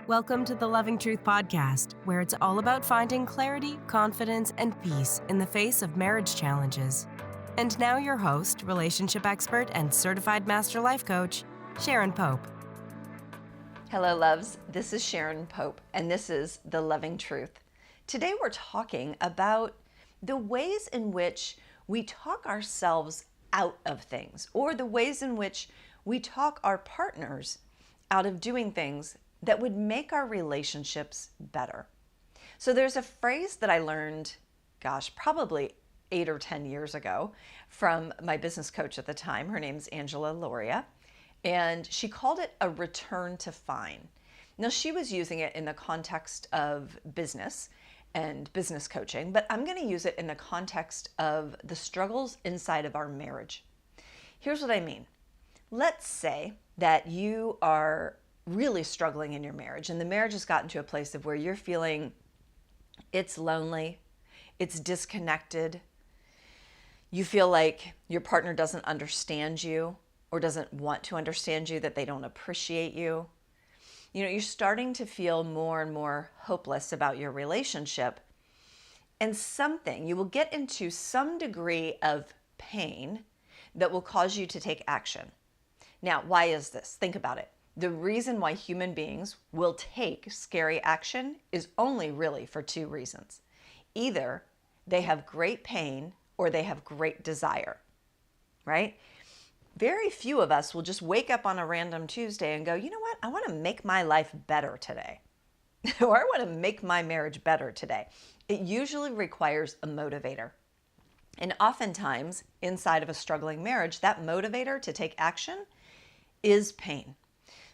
Welcome to the Loving Truth Podcast, where it's all about finding clarity, confidence, and peace in the face of marriage challenges. And now your host, relationship expert, and certified master life coach, Sharon Pope. Hello, loves. This is Sharon Pope, and this is The Loving Truth. Today we're talking about the ways in which we talk ourselves out of things, or the ways in which we talk our partners out of doing things that would make our relationships better. So there's a phrase that I learned, probably 8 or 10 years ago from my business coach at the time. Her name's Angela Loria, and she called it a return to fine. Now, she was using it in the context of business and business coaching, but I'm going to use it in the context of the struggles inside of our marriage. Here's what I mean. Let's say that you are really struggling in your marriage, and the marriage has gotten to a place of where you're feeling it's lonely, it's disconnected, you feel like your partner doesn't understand you or doesn't want to understand you, that they don't appreciate you. You're starting to feel more and more hopeless about your relationship, and you will get into some degree of pain that will cause you to take action. Now, why is this? Think about it. The reason why human beings will take scary action is only really for two reasons. Either they have great pain or they have great desire, right? Very few of us will just wake up on a random Tuesday and go, you know what? I want to make my life better today. Or I want to make my marriage better today. It usually requires a motivator. And oftentimes, inside of a struggling marriage, that motivator to take action is pain.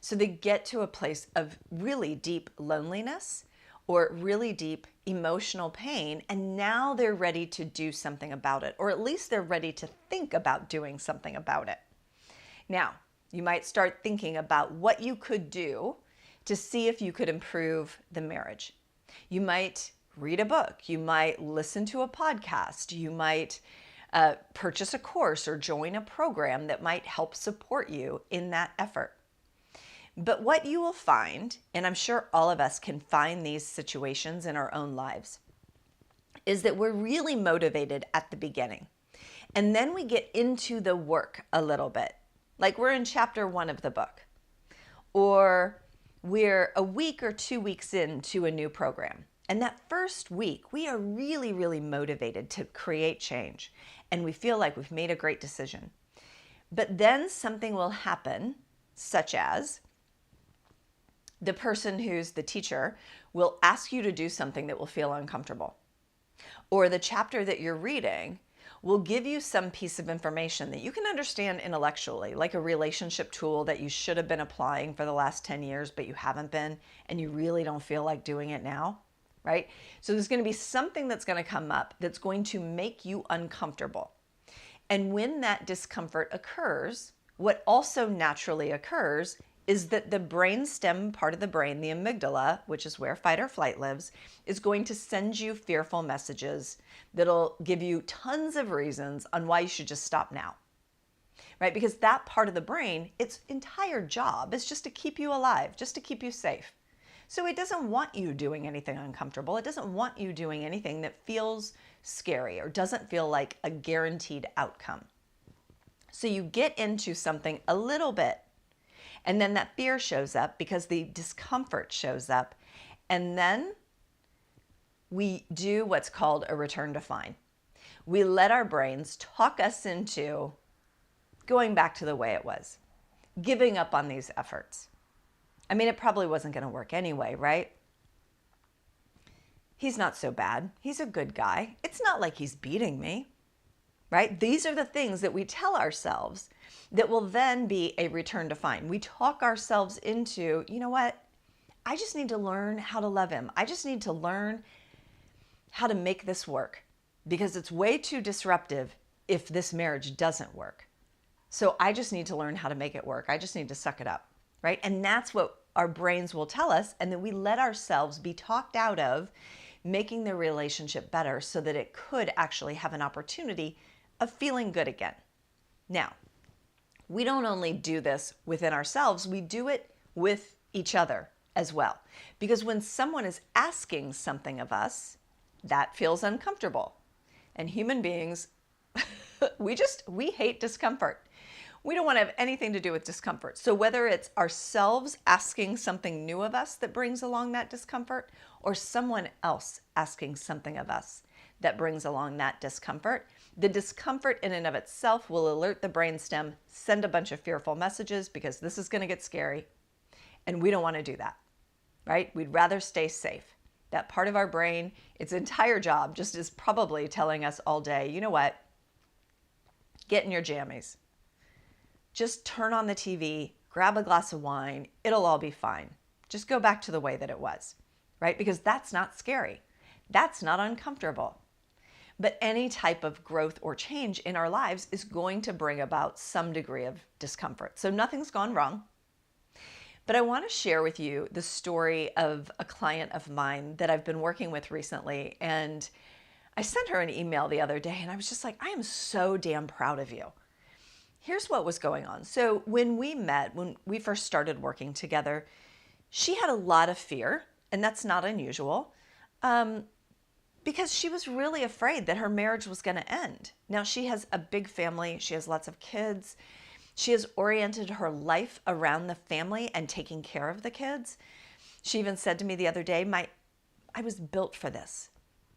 So they get to a place of really deep loneliness or really deep emotional pain, and now they're ready to do something about it, or at least they're ready to think about doing something about it. Now, you might start thinking about what you could do to see if you could improve the marriage. You might read a book, you might listen to a podcast, you might purchase a course or join a program that might help support you in that effort. But what you will find, and I'm sure all of us can find these situations in our own lives, is that we're really motivated at the beginning. And then we get into the work a little bit. Like we're in chapter 1 of the book. Or we're a week or 2 weeks into a new program. And that first week, we are really, really motivated to create change. And we feel like we've made a great decision. But then something will happen, such as the person who's the teacher will ask you to do something that will feel uncomfortable. Or the chapter that you're reading will give you some piece of information that you can understand intellectually, like a relationship tool that you should have been applying for the last 10 years, but you haven't been, and you really don't feel like doing it now, right? So there's going to be something that's going to come up that's going to make you uncomfortable. And when that discomfort occurs, what also naturally occurs is that the brainstem part of the brain, the amygdala, which is where fight or flight lives, is going to send you fearful messages that'll give you tons of reasons on why you should just stop now, right? Because that part of the brain, its entire job is just to keep you alive, just to keep you safe. So it doesn't want you doing anything uncomfortable. It doesn't want you doing anything that feels scary or doesn't feel like a guaranteed outcome. So you get into something a little bit, and then that fear shows up because the discomfort shows up. And then we do what's called a return to fine. We let our brains talk us into going back to the way it was, giving up on these efforts. I mean, it probably wasn't going to work anyway, right? He's not so bad. He's a good guy. It's not like he's beating me, right? These are the things that we tell ourselves that will then be a return to fine. We talk ourselves into, you know what? I just need to learn how to love him. I just need to learn how to make this work because it's way too disruptive if this marriage doesn't work. So I just need to learn how to make it work. I just need to suck it up, right? And that's what our brains will tell us. And then we let ourselves be talked out of making the relationship better so that it could actually have an opportunity of feeling good again. Now, we don't only do this within ourselves, we do it with each other as well. Because when someone is asking something of us, that feels uncomfortable. And human beings, we hate discomfort. We don't want to have anything to do with discomfort. So whether it's ourselves asking something new of us that brings along that discomfort, or someone else asking something of us that brings along that discomfort, the discomfort in and of itself will alert the brainstem, send a bunch of fearful messages because this is going to get scary. And we don't want to do that, right? We'd rather stay safe. That part of our brain, its entire job just is probably telling us all day, you know what? Get in your jammies. Just turn on the TV, grab a glass of wine, it'll all be fine. Just go back to the way that it was, right? Because that's not scary. That's not uncomfortable. But any type of growth or change in our lives is going to bring about some degree of discomfort. So nothing's gone wrong. But I want to share with you the story of a client of mine that I've been working with recently. And I sent her an email the other day and I was just like, I am so damn proud of you. Here's what was going on. So when we met, when we first started working together, she had a lot of fear, and that's not unusual, because she was really afraid that her marriage was going to end. Now, she has a big family. She has lots of kids. She has oriented her life around the family and taking care of the kids. She even said to me the other day, I was built for this.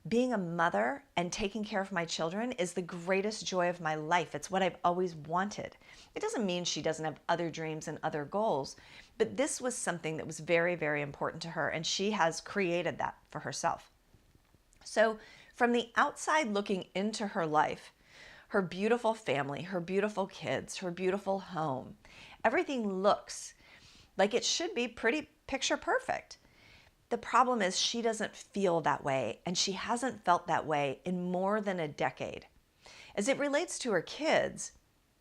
Being a mother and taking care of my children is the greatest joy of my life. It's what I've always wanted. It doesn't mean she doesn't have other dreams and other goals, but this was something that was very, very important to her, and she has created that for herself. So from the outside looking into her life, her beautiful family, her beautiful kids, her beautiful home, everything looks like it should be pretty picture perfect. The problem is she doesn't feel that way, and she hasn't felt that way in more than a decade. As it relates to her kids,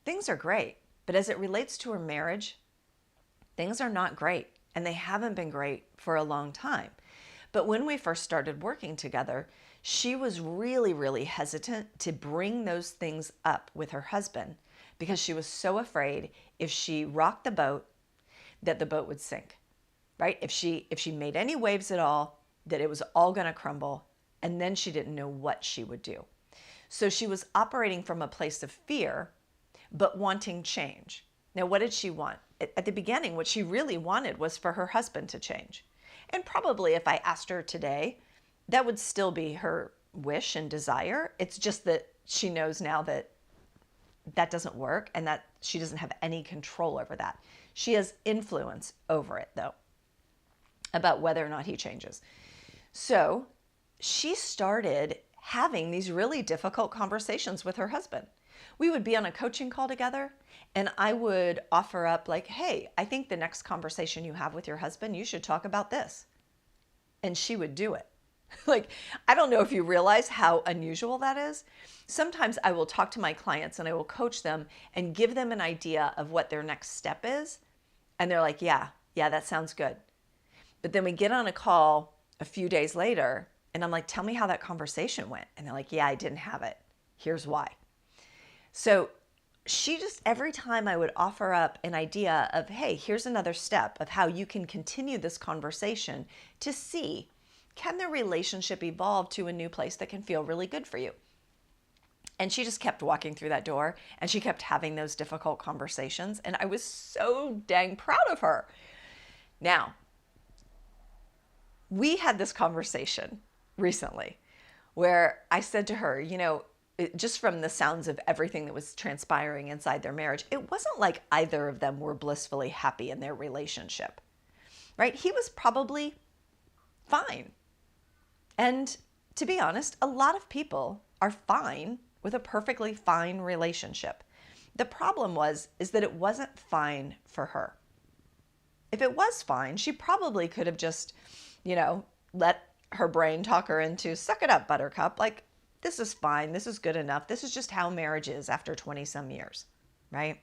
things are great, but as it relates to her marriage, things are not great, and they haven't been great for a long time. But when we first started working together, she was really, really hesitant to bring those things up with her husband because she was so afraid if she rocked the boat, that the boat would sink. Right? If she made any waves at all, that it was all going to crumble, and then she didn't know what she would do. So she was operating from a place of fear, but wanting change. Now, what did she want? At the beginning, what she really wanted was for her husband to change. And probably if I asked her today, that would still be her wish and desire. It's just that she knows now that that doesn't work and that she doesn't have any control over that. She has influence over it, though, about whether or not he changes. So she started having these really difficult conversations with her husband. We would be on a coaching call together, and I would offer up like, hey, I think the next conversation you have with your husband, you should talk about this. And she would do it. Like, I don't know if you realize how unusual that is. Sometimes I will talk to my clients and I will coach them and give them an idea of what their next step is. And they're like, yeah, that sounds good. But then we get on a call a few days later and I'm like, tell me how that conversation went. And they're like, yeah, I didn't have it. Here's why. So she just, every time I would offer up an idea of, hey, here's another step of how you can continue this conversation to see, can the relationship evolve to a new place that can feel really good for you? And she just kept walking through that door and she kept having those difficult conversations. And I was so dang proud of her. Now, we had this conversation recently where I said to her, just from the sounds of everything that was transpiring inside their marriage, it wasn't like either of them were blissfully happy in their relationship, right? He was probably fine. And to be honest, a lot of people are fine with a perfectly fine relationship. The problem is that it wasn't fine for her. If it was fine, she probably could have just, let her brain talk her into, suck it up, buttercup. Like, this is fine. This is good enough. This is just how marriage is after 20 some years, right?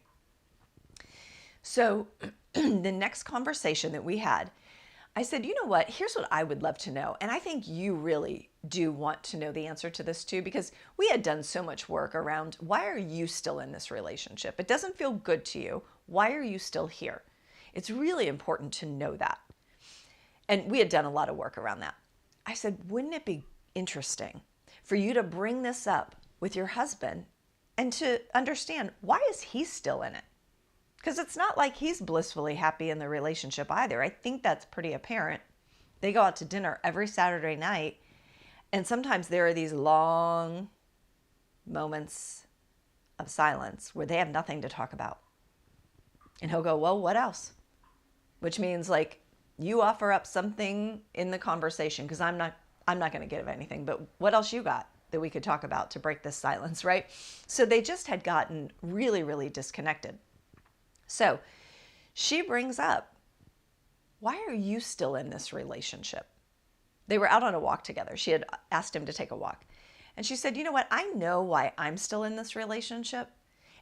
So the next conversation that we had, I said, you know what? Here's what I would love to know. And I think you really do want to know the answer to this too, because we had done so much work around, why are you still in this relationship? It doesn't feel good to you. Why are you still here? It's really important to know that. And we had done a lot of work around that. I said, wouldn't it be interesting for you to bring this up with your husband and to understand, why is he still in it? Because it's not like he's blissfully happy in the relationship either. I think that's pretty apparent. They go out to dinner every Saturday night, and sometimes there are these long moments of silence where they have nothing to talk about. And he'll go, well, what else? Which means, like, you offer up something in the conversation, because I'm not going to give anything, but what else you got that we could talk about to break this silence, right? So they just had gotten really, really disconnected. So she brings up, why are you still in this relationship? They were out on a walk together. She had asked him to take a walk. And she said, you know what? I know why I'm still in this relationship.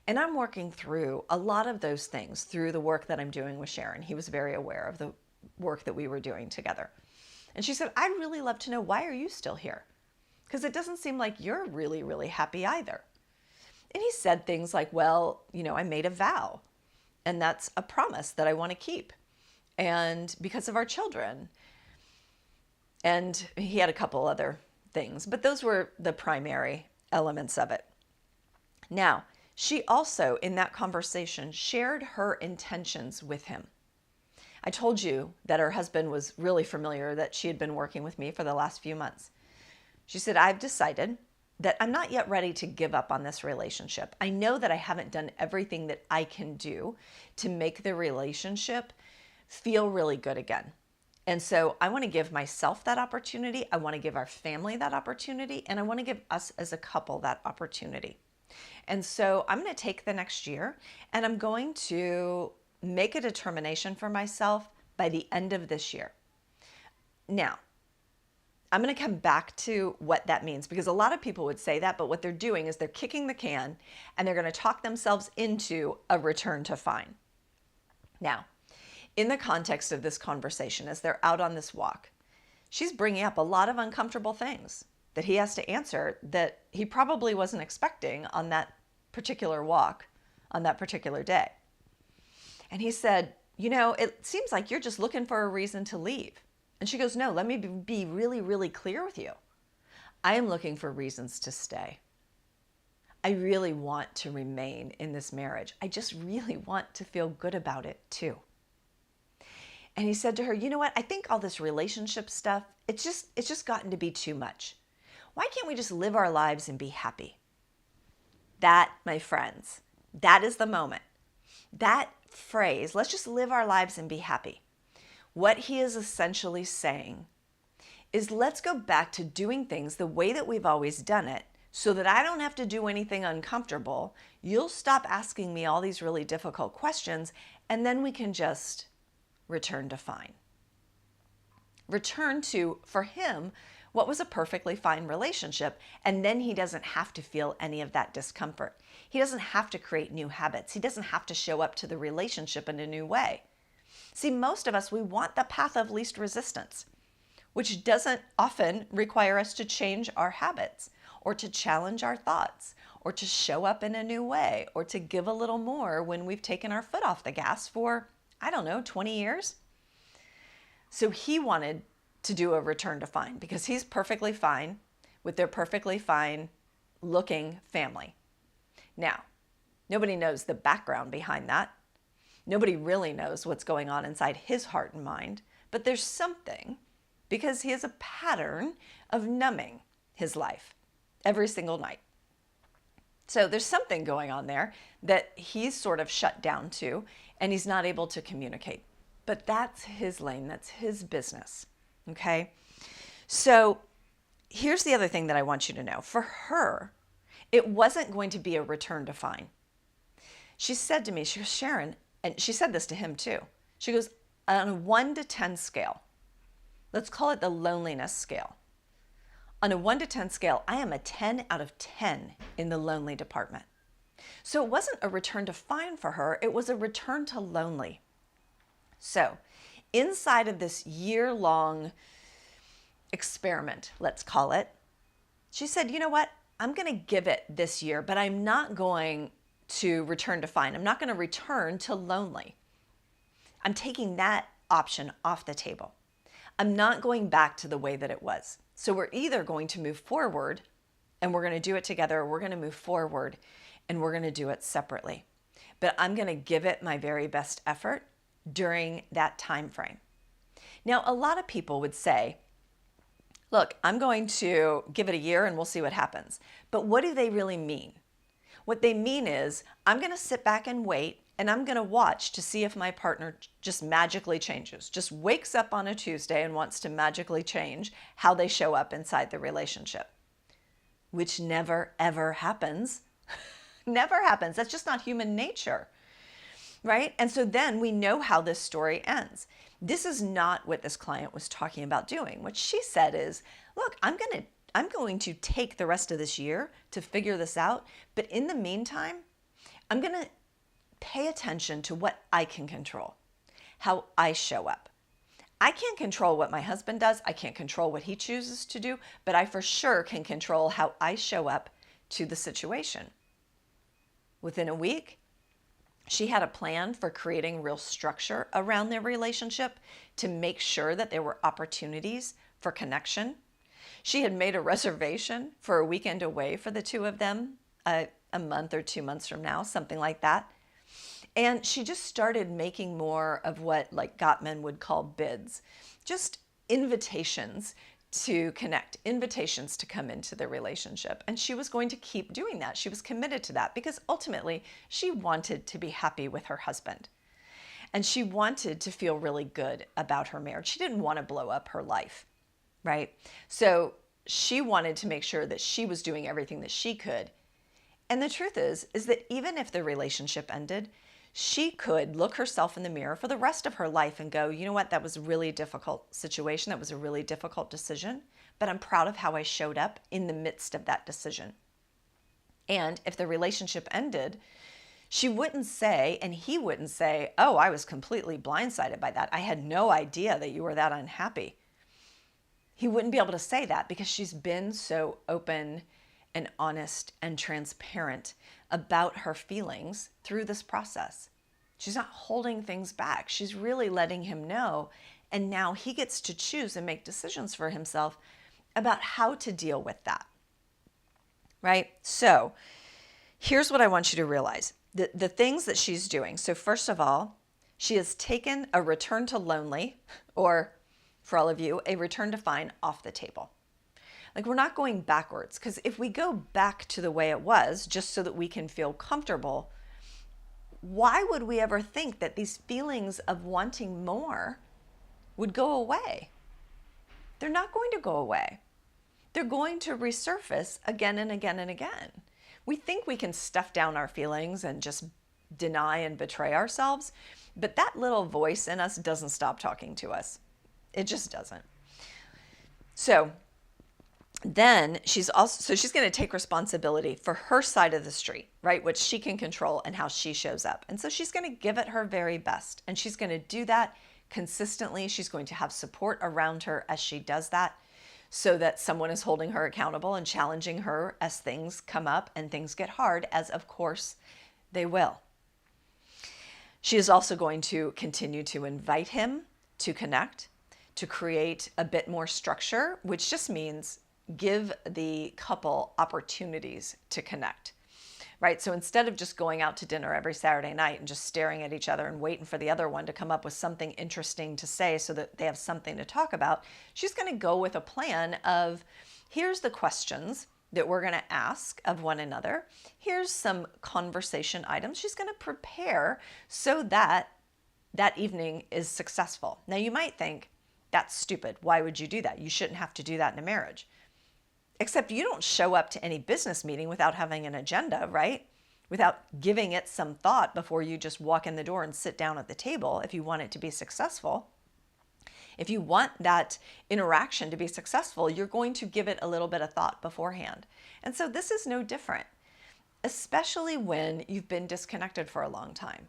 And I'm working through a lot of those things through the work that I'm doing with Sharon. He was very aware of the work that we were doing together. And she said, I'd really love to know, why are you still here? Because it doesn't seem like you're really, really happy either. And he said things like, well, you know, I made a vow, and that's a promise that I want to keep. And because of our children. And he had a couple other things, but those were the primary elements of it. Now, she also, in that conversation, shared her intentions with him. I told you that her husband was really familiar, that she had been working with me for the last few months. She said, I've decided that I'm not yet ready to give up on this relationship. I know that I haven't done everything that I can do to make the relationship feel really good again. And so I want to give myself that opportunity. I want to give our family that opportunity. And I want to give us as a couple that opportunity. And so I'm going to take the next year, and I'm going to make a determination for myself by the end of this year. Now, I'm going to come back to what that means, because a lot of people would say that, but what they're doing is they're kicking the can, and they're going to talk themselves into a return to fine. Now, in the context of this conversation, as they're out on this walk, she's bringing up a lot of uncomfortable things that he has to answer that he probably wasn't expecting on that particular walk, on that particular day. And he said, you know, it seems like you're just looking for a reason to leave. And she goes, no, let me be really, really clear with you. I am looking for reasons to stay. I really want to remain in this marriage. I just really want to feel good about it too. And he said to her, you know what? I think all this relationship stuff, it's just gotten to be too much. Why can't we just live our lives and be happy? That, my friends, that is the moment. That phrase, let's just live our lives and be happy. What he is essentially saying is, let's go back to doing things the way that we've always done it, so that I don't have to do anything uncomfortable. You'll stop asking me all these really difficult questions, and then we can just return to fine. Return to, for him, what was a perfectly fine relationship, and then he doesn't have to feel any of that discomfort. He doesn't have to create new habits. He doesn't have to show up to the relationship in a new way. See, most of us, we want the path of least resistance, which doesn't often require us to change our habits, or to challenge our thoughts, or to show up in a new way, or to give a little more when we've taken our foot off the gas for, 20 years. So he wanted to do a return to fine, because he's perfectly fine with their perfectly fine looking family. Now, nobody knows the background behind that. Nobody really knows what's going on inside his heart and mind, but there's something, because he has a pattern of numbing his life every single night. So there's something going on there that he's sort of shut down to, and he's not able to communicate. But that's his lane, that's his business, okay? So here's the other thing that I want you to know. For her, it wasn't going to be a return to fine. She said to me, she goes, Sharon, and she said this to him too. She goes, on a 1 to 10 scale, let's call it the loneliness scale. On a 1 to 10 scale, I am a 10 out of 10 in the lonely department. So it wasn't a return to fine for her, it was a return to lonely. So inside of this year-long experiment, let's call it, she said, you know what? I'm going to give it this year, but I'm not going to return to fine. I'm not going to return to lonely. I'm taking that option off the table. I'm not going back to the way that it was. So we're either going to move forward and we're going to do it together, or we're going to move forward and we're going to do it separately. But I'm going to give it my very best effort during that time frame. Now, a lot of people would say, look, I'm going to give it a year and we'll see what happens. But what do they really mean? What they mean is, I'm going to sit back and wait, and I'm going to watch to see if my partner just magically changes, just wakes up on a Tuesday and wants to magically change how they show up inside the relationship, which never, ever happens. Never happens. That's just not human nature, right? And so then we know how this story ends. This is not what this client was talking about doing. What she said is, look, I'm going to take the rest of this year to figure this out. But in the meantime, I'm going to pay attention to what I can control, how I show up. I can't control what my husband does. I can't control what he chooses to do, but I for sure can control how I show up to the situation. Within a week, she had a plan for creating real structure around their relationship to make sure that there were opportunities for connection. She had made a reservation for a weekend away for the two of them, a month or 2 months from now, something like that. And she just started making more of what like Gottman would call bids, just invitations to connect, invitations to come into the relationship. And she was going to keep doing that. She was committed to that because ultimately she wanted to be happy with her husband. And she wanted to feel really good about her marriage. She didn't want to blow up her life, right? So she wanted to make sure that she was doing everything that she could. And the truth is that even if the relationship ended, she could look herself in the mirror for the rest of her life and go, you know what, that was a really difficult situation. That was a really difficult decision, but I'm proud of how I showed up in the midst of that decision. And if the relationship ended, she wouldn't say, and he wouldn't say, oh, I was completely blindsided by that. I had no idea that you were that unhappy. He wouldn't be able to say that because she's been so open and honest and transparent about her feelings through this process. She's not holding things back. She's really letting him know. And now he gets to choose and make decisions for himself about how to deal with that. Right? So here's what I want you to realize. The things that she's doing. So first of all, she has taken a return to lonely, or for all of you, a return to fine off the table. Like, we're not going backwards, because if we go back to the way it was just so that we can feel comfortable, why would we ever think that these feelings of wanting more would go away? They're not going to go away. They're going to resurface again and again and again. We think we can stuff down our feelings and just deny and betray ourselves, but that little voice in us doesn't stop talking to us. It just doesn't. So then she's going to take responsibility for her side of the street, right? Which she can control and how she shows up. And so she's going to give it her very best. And she's going to do that consistently. She's going to have support around her as she does that, so that someone is holding her accountable and challenging her as things come up and things get hard, as of course they will. She is also going to continue to invite him to connect, to create a bit more structure, which just means give the couple opportunities to connect, right? So instead of just going out to dinner every Saturday night and just staring at each other and waiting for the other one to come up with something interesting to say so that they have something to talk about, she's going to go with a plan of, here's the questions that we're going to ask of one another. Here's some conversation items she's going to prepare so that that evening is successful. Now, you might think, that's stupid. Why would you do that? You shouldn't have to do that in a marriage. Except you don't show up to any business meeting without having an agenda, right? Without giving it some thought before you just walk in the door and sit down at the table if you want it to be successful. If you want that interaction to be successful, you're going to give it a little bit of thought beforehand. And so this is no different, especially when you've been disconnected for a long time,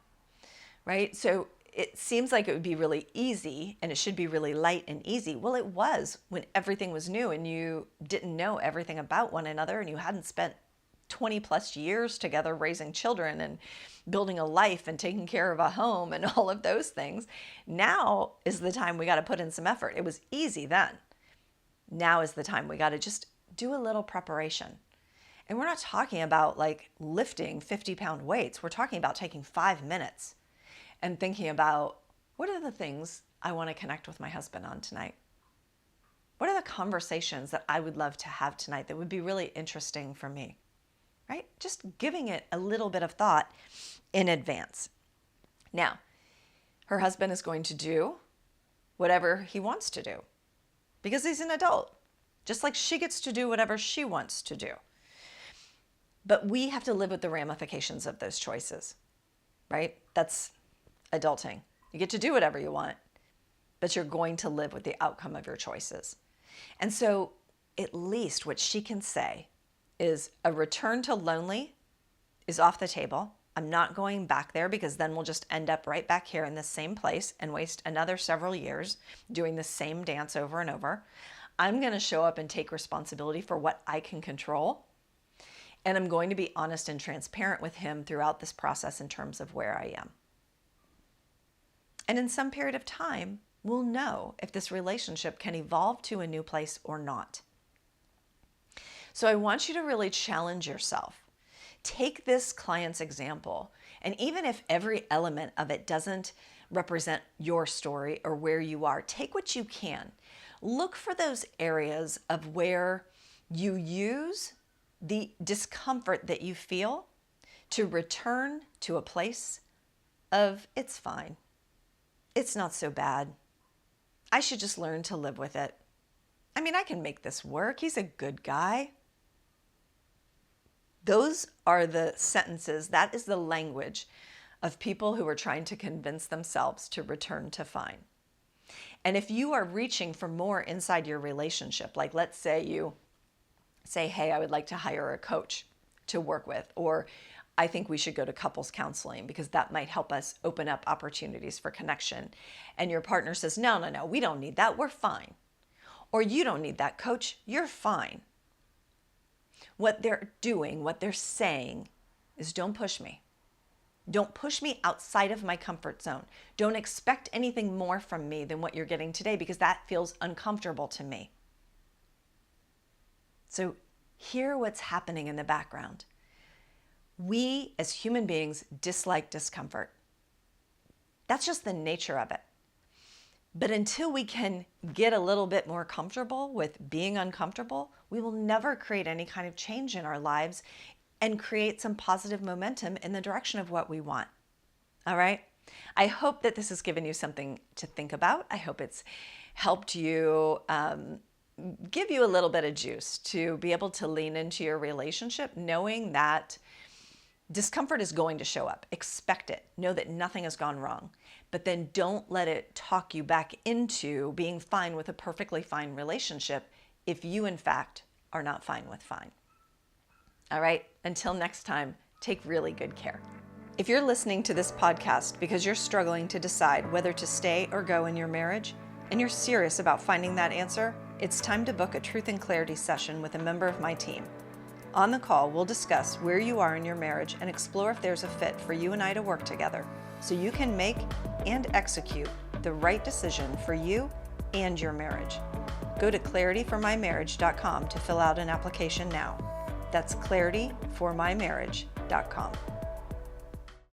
right? So it seems like it would be really easy and it should be really light and easy. Well, it was when everything was new and you didn't know everything about one another and you hadn't spent 20 plus years together raising children and building a life and taking care of a home and all of those things. Now is the time we got to put in some effort. It was easy then. Now is the time we got to just do a little preparation. And we're not talking about like lifting 50-pound weights. We're talking about taking 5 minutes and thinking about, what are the things I want to connect with my husband on tonight? What are the conversations that I would love to have tonight that would be really interesting for me? Right? Just giving it a little bit of thought in advance. Now, her husband is going to do whatever he wants to do because he's an adult, just like she gets to do whatever she wants to do. But we have to live with the ramifications of those choices, right? That's adulting. You get to do whatever you want, but you're going to live with the outcome of your choices. And so at least what she can say is a return to lonely is off the table. I'm not going back there because then we'll just end up right back here in the same place and waste another several years doing the same dance over and over. I'm going to show up and take responsibility for what I can control. And I'm going to be honest and transparent with him throughout this process in terms of where I am. And in some period of time, we'll know if this relationship can evolve to a new place or not. So I want you to really challenge yourself. Take this client's example, and even if every element of it doesn't represent your story or where you are, take what you can. Look for those areas of where you use the discomfort that you feel to return to a place of it's fine. It's not so bad. I should just learn to live with it. I mean, I can make this work. He's a good guy. Those are the sentences, that is the language of people who are trying to convince themselves to return to fine. And if you are reaching for more inside your relationship, like let's say you say, hey, I would like to hire a coach to work with, or I think we should go to couples counseling because that might help us open up opportunities for connection. And your partner says, no, we don't need that. We're fine. Or you don't need that, coach. You're fine. What they're doing, what they're saying is don't push me. Don't push me outside of my comfort zone. Don't expect anything more from me than what you're getting today because that feels uncomfortable to me. So hear what's happening in the background. We as human beings dislike discomfort. That's just the nature of it. But until we can get a little bit more comfortable with being uncomfortable, we will never create any kind of change in our lives and create some positive momentum in the direction of what we want. All right? I hope that this has given you something to think about. I hope it's helped you give you a little bit of juice to be able to lean into your relationship, knowing that discomfort is going to show up. Expect it. Know that nothing has gone wrong. But then don't let it talk you back into being fine with a perfectly fine relationship if you, in fact, are not fine with fine. All right? Until next time, take really good care. If you're listening to this podcast because you're struggling to decide whether to stay or go in your marriage, and you're serious about finding that answer, it's time to book a Truth and Clarity session with a member of my team. On the call, we'll discuss where you are in your marriage and explore if there's a fit for you and I to work together so you can make and execute the right decision for you and your marriage. Go to clarityformymarriage.com to fill out an application now. That's clarityformymarriage.com.